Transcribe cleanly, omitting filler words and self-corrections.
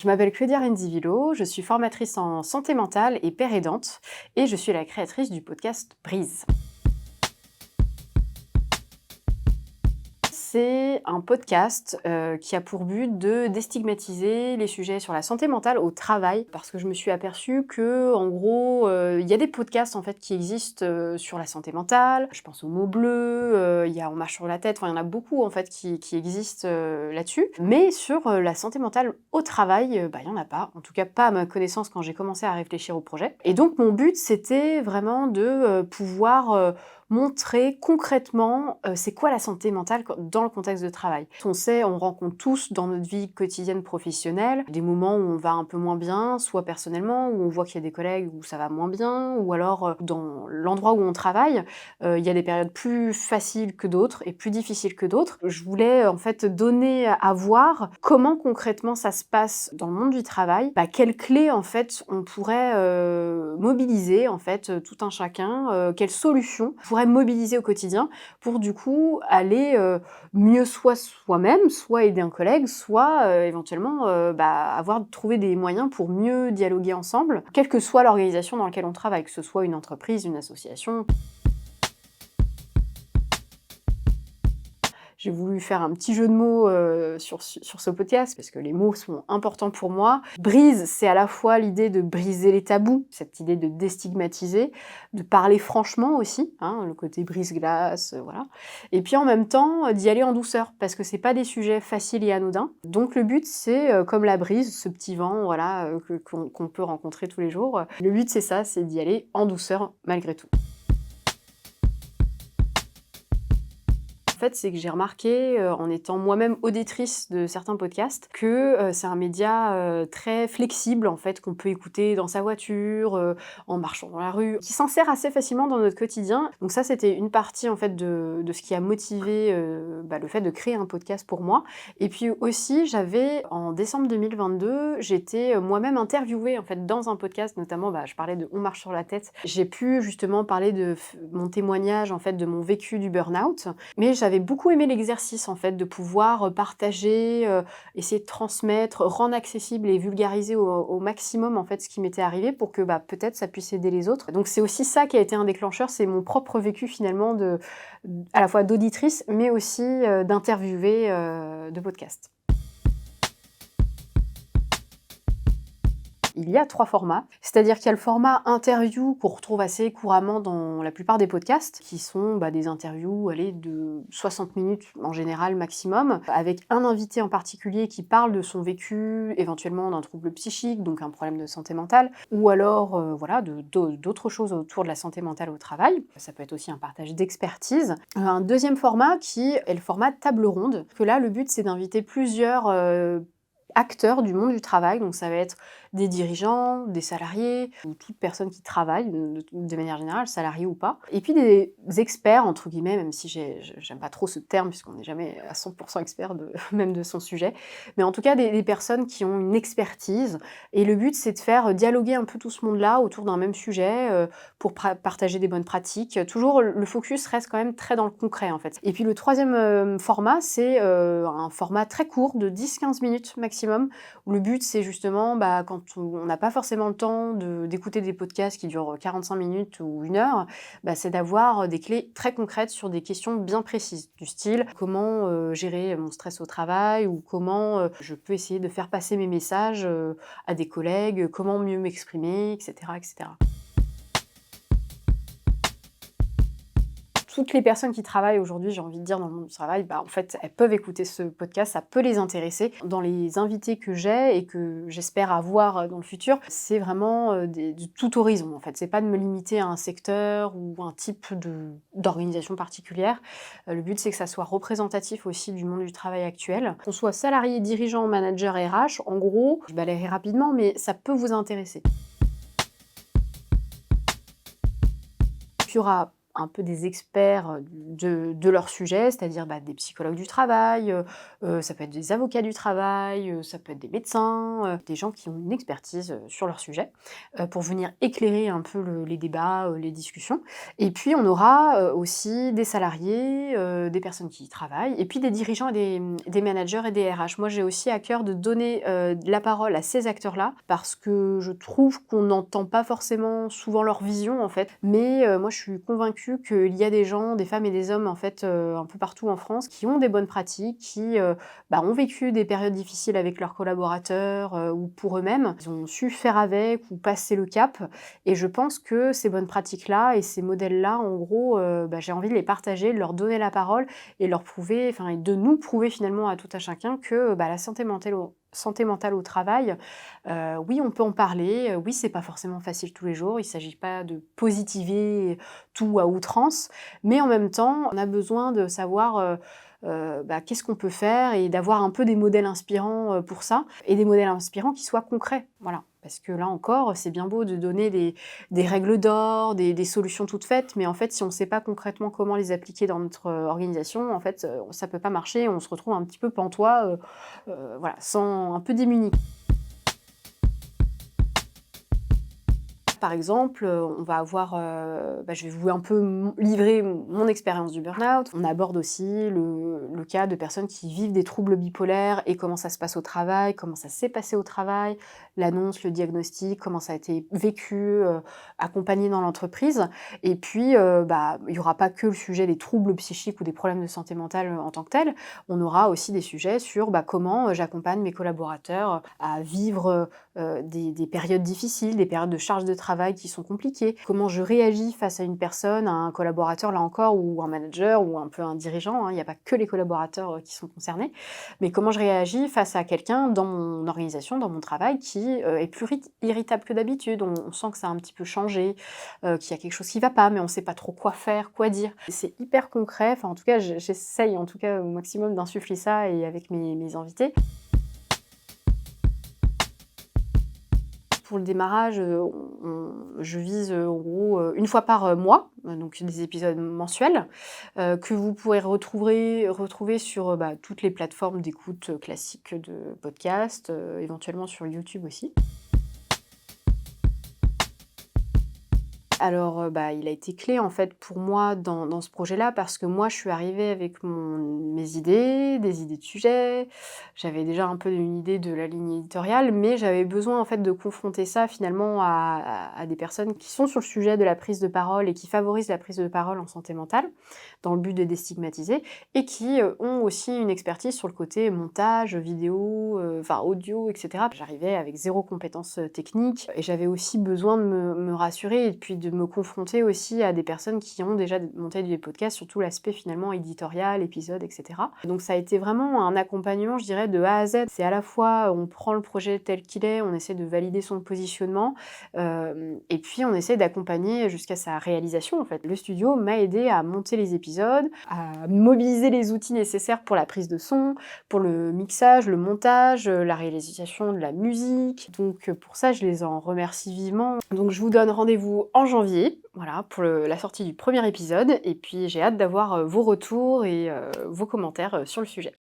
Je m'appelle Claudia Renzivilo, je suis formatrice en santé mentale et père aidante et je suis la créatrice du podcast Brise. C'est un podcast qui a pour but de déstigmatiser les sujets sur la santé mentale au travail parce que je me suis aperçue que, en gros, il y a des podcasts en fait qui existent sur la santé mentale. Je pense aux mots bleus, il y a On marche sur la tête, enfin il y en a beaucoup en fait qui existent là-dessus. Mais sur la santé mentale au travail, il y en a pas. En tout cas pas à ma connaissance quand j'ai commencé à réfléchir au projet. Et donc mon but c'était vraiment de pouvoir montrer concrètement c'est quoi la santé mentale dans le contexte de travail. On sait, on rencontre tous dans notre vie quotidienne professionnelle des moments où on va un peu moins bien, soit personnellement, où on voit qu'il y a des collègues où ça va moins bien, ou alors dans l'endroit où on travaille, il y a des périodes plus faciles que d'autres et plus difficiles que d'autres. Je voulais en fait donner à voir comment concrètement ça se passe dans le monde du travail, quelles clés en fait on pourrait mobiliser en fait tout un chacun, quelles solutions on pourrait mobiliser au quotidien pour du coup aller mieux soit soi-même, soit aider un collègue, soit éventuellement trouver des moyens pour mieux dialoguer ensemble, quelle que soit l'organisation dans laquelle on travaille, que ce soit une entreprise, une association. J'ai voulu faire un petit jeu de mots sur ce podcast, parce que les mots sont importants pour moi. Brise, c'est à la fois l'idée de briser les tabous, cette idée de déstigmatiser, de parler franchement aussi, hein, le côté brise-glace, voilà. Et puis en même temps, d'y aller en douceur, parce que c'est pas des sujets faciles et anodins. Donc le but, c'est, comme la brise, ce petit vent, voilà, qu'on peut rencontrer tous les jours. Le but, c'est ça, c'est d'y aller en douceur malgré tout. En fait, c'est que j'ai remarqué, en étant moi-même auditrice de certains podcasts, que c'est un média très flexible, en fait, qu'on peut écouter dans sa voiture, en marchant dans la rue, qui s'insère assez facilement dans notre quotidien. Donc ça, c'était une partie, en fait, de ce qui a motivé le fait de créer un podcast pour moi. Et puis aussi, en décembre 2022, j'étais moi-même interviewée, en fait, dans un podcast, notamment, je parlais de On marche sur la tête. J'ai pu justement parler de mon témoignage, en fait, de mon vécu du burn-out, mais j'avais beaucoup aimé l'exercice en fait, de pouvoir partager, essayer de transmettre, rendre accessible et vulgariser au maximum en fait ce qui m'était arrivé pour que peut-être ça puisse aider les autres. Donc c'est aussi ça qui a été un déclencheur, c'est mon propre vécu finalement à la fois d'auditrice, mais aussi d'interviewée de podcast. Il y a 3 formats, c'est-à-dire qu'il y a le format interview qu'on retrouve assez couramment dans la plupart des podcasts, qui sont des interviews de 60 minutes en général maximum, avec un invité en particulier qui parle de son vécu, éventuellement d'un trouble psychique, donc un problème de santé mentale, ou alors d'autres choses autour de la santé mentale au travail. Ça peut être aussi un partage d'expertise. Un deuxième format qui est le format table ronde, que là le but c'est d'inviter plusieurs acteurs du monde du travail, donc ça va être des dirigeants, des salariés, ou toute personne qui travaille de manière générale, salarié ou pas. Et puis des experts, entre guillemets, même si j'aime pas trop ce terme, puisqu'on n'est jamais à 100% expert même de son sujet, mais en tout cas des personnes qui ont une expertise, et le but c'est de faire dialoguer un peu tout ce monde-là autour d'un même sujet, pour partager des bonnes pratiques. Toujours, le focus reste quand même très dans le concret en fait. Et puis le troisième format, c'est un format très court de 10-15 minutes maximum, où le but c'est justement quand on n'a pas forcément le temps d'écouter des podcasts qui durent 45 minutes ou 1 heure, c'est d'avoir des clés très concrètes sur des questions bien précises, du style comment gérer mon stress au travail, ou comment je peux essayer de faire passer mes messages à des collègues, comment mieux m'exprimer, etc., etc. Toutes les personnes qui travaillent aujourd'hui, j'ai envie de dire, dans le monde du travail, en fait, elles peuvent écouter ce podcast, ça peut les intéresser. Dans les invités que j'ai et que j'espère avoir dans le futur, c'est vraiment du tout horizon, en fait. C'est pas de me limiter à un secteur ou un type d'organisation particulière. Le but, c'est que ça soit représentatif aussi du monde du travail actuel. Qu'on soit salarié, dirigeant, manager, RH, en gros, je balayerai rapidement, mais ça peut vous intéresser. Il y aura un peu des experts de leur sujet, c'est-à-dire des psychologues du travail, ça peut être des avocats du travail, ça peut être des médecins, des gens qui ont une expertise sur leur sujet, pour venir éclairer un peu les débats, les discussions. Et puis on aura aussi des salariés, des personnes qui y travaillent, et puis des dirigeants et des managers et des RH. Moi, j'ai aussi à cœur de donner la parole à ces acteurs-là, parce que je trouve qu'on n'entend pas forcément souvent leur vision, en fait. Mais moi, je suis convaincue qu'il y a des gens, des femmes et des hommes, en fait, un peu partout en France, qui ont des bonnes pratiques, qui ont vécu des périodes difficiles avec leurs collaborateurs ou pour eux-mêmes. Ils ont su faire avec ou passer le cap. Et je pense que ces bonnes pratiques-là et ces modèles-là, en gros, j'ai envie de les partager, de leur donner la parole et leur prouver, enfin, et de nous prouver finalement à tout à chacun que la santé mentale au travail, oui, on peut en parler, oui, c'est pas forcément facile tous les jours, il s'agit pas de positiver tout à outrance, mais en même temps, on a besoin de savoir, qu'est-ce qu'on peut faire et d'avoir un peu des modèles inspirants, pour ça et des modèles inspirants qui soient concrets, voilà. Parce que là encore, c'est bien beau de donner des règles d'or, des solutions toutes faites, mais en fait, si on ne sait pas concrètement comment les appliquer dans notre, organisation, en fait, ça peut pas marcher, on se retrouve un petit peu pantois, voilà, sans un peu démunis. Par exemple, on va avoir, je vais vous un peu livrer mon expérience du burn-out. On aborde aussi le cas de personnes qui vivent des troubles bipolaires et comment ça se passe au travail, comment ça s'est passé au travail, l'annonce, le diagnostic, comment ça a été vécu, accompagné dans l'entreprise. Et puis, il y aura pas que le sujet des troubles psychiques ou des problèmes de santé mentale, en tant que tels. On aura aussi des sujets sur, comment, j'accompagne mes collaborateurs à vivre, des périodes difficiles, des périodes de charge de travail qui sont compliquées. Comment je réagis face à une personne, à un collaborateur là encore, ou un manager, ou un peu un dirigeant, hein, il n'y a pas que les collaborateurs qui sont concernés, mais comment je réagis face à quelqu'un dans mon organisation, dans mon travail, qui est plus irritable que d'habitude. On sent que ça a un petit peu changé, qu'il y a quelque chose qui ne va pas, mais on ne sait pas trop quoi faire, quoi dire. C'est hyper concret, enfin en tout cas j'essaye en tout cas au maximum d'insuffler ça et avec mes invités. Pour le démarrage, je vise, en gros, 1 fois par, mois, donc des épisodes mensuels, que vous pourrez retrouver sur, toutes les plateformes d'écoute, classiques de podcasts, éventuellement sur YouTube aussi. Alors, il a été clé en fait pour moi dans ce projet-là, parce que moi je suis arrivée avec mes idées, des idées de sujets. J'avais déjà un peu une idée de la ligne éditoriale, mais j'avais besoin en fait de confronter ça finalement à des personnes qui sont sur le sujet de la prise de parole et qui favorisent la prise de parole en santé mentale, dans le but de déstigmatiser, et qui, ont aussi une expertise sur le côté montage, vidéo, audio, et cetera. J'arrivais avec 0 compétences, techniques, et j'avais aussi besoin de me rassurer et puis de me confronter aussi à des personnes qui ont déjà monté des podcasts, sur tout l'aspect finalement éditorial, épisode, et cetera. Donc ça a été vraiment un accompagnement, je dirais, de A à Z. C'est à la fois, on prend le projet tel qu'il est, on essaie de valider son positionnement, et puis on essaie d'accompagner jusqu'à sa réalisation, en fait. Le studio m'a aidé à monter les épisodes, à mobiliser les outils nécessaires pour la prise de son, pour le mixage, le montage, la réalisation de la musique. Donc pour ça, je les en remercie vivement. Donc je vous donne rendez-vous en janvier, voilà, pour la sortie du premier épisode, et puis j'ai hâte d'avoir vos retours et vos commentaires sur le sujet.